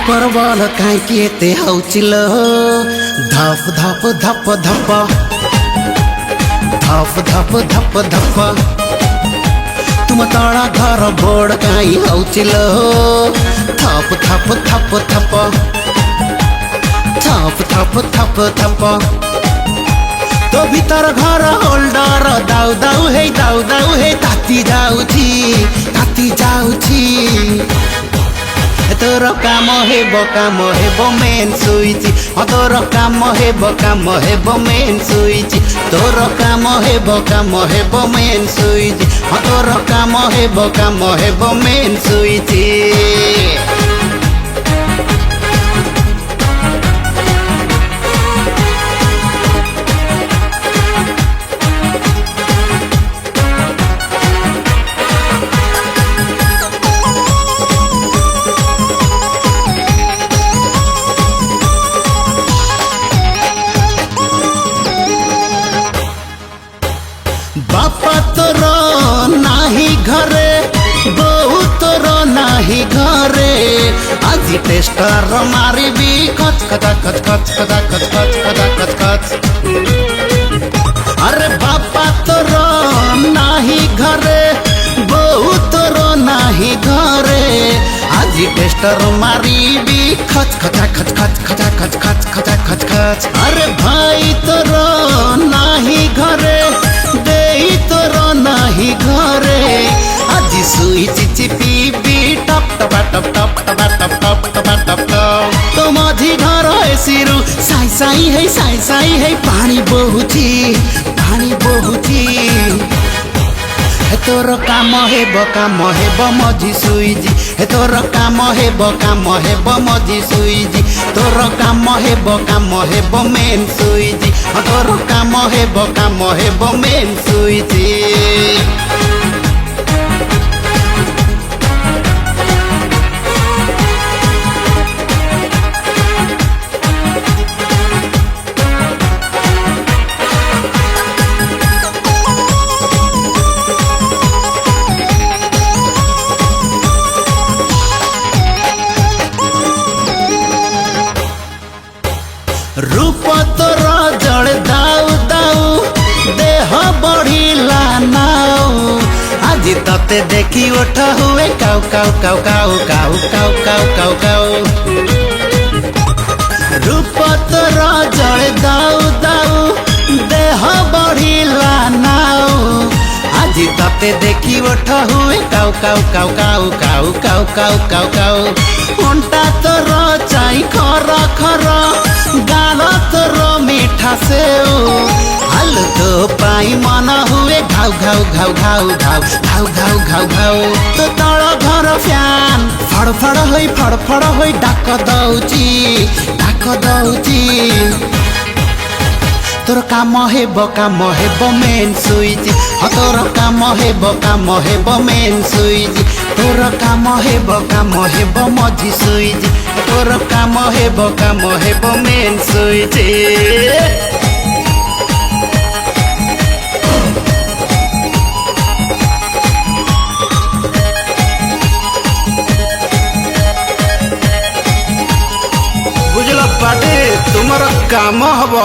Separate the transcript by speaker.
Speaker 1: परवाल काई केते हौचिल धप धप धप धप धप धप धप धप तुम तड़ा घर बोड़ काई हौचिल थप थप थप थप थप थप थप थप तो भीतर घर होल्डर दाउ दाउ हे ताती जाउची तोर काम हेबो मेन सुइची तोर काम हेबो मेन सुइची तोर काम हेबो मेन सुइची तोर काम हेबो मेन सुइची बापा तोर नाही घरे बहु तोर नाही घरे आज टेस्टर मारिबी खच खचा खच खच खचा खच खच खचा खच खच अरे बापा तोर नाही घरे बहु तोर नाही घरे आज टेस्टर मारिबी खच खचा खच खच खचा खच खच खचा खच खच अरे भाई तोर नाही घरे तोर नाही घरे आज सुइची चिपी टप टप टप टप टप टप टप टप टप तो माझी घर एसिरु साई है पानी बहुची तोर काम हेबो मझी सुइजी तोर काम हेबो मझी सुइजी तोर काम हेबो मेन सुइजी तोर काम हेबो मेन सुइजी रूप तोर जड़ दाउ दाउ देह बढ़िला नाउ आज तते देखी उठ हुए काउ काउ काउ काउ काउ काउ काउ काउ काउ रूप तोर जड़ दाउ दाउ देह बढ़िला नाउ आज तते देखी उठ हुए काउ काउ काउ काउ काउ काउ काउ काउ काउ अंटा तोर चाई खर खर गाल तोर मीठा से हाल तो पाई मन हुए घाउ घाउ घाउ घाउ घाउ घाउ घाउ घाउ घाउ तो तल घर फ्यान फड़ होई डाक दउची तोर काम हेबो मेन सुइजी तोर काम हेबो मेन सुइजी तोर काम हेबो मझी सुइजी तोर काम हेबो मेन सुइजी बुझल पाटे तुमर काम हब।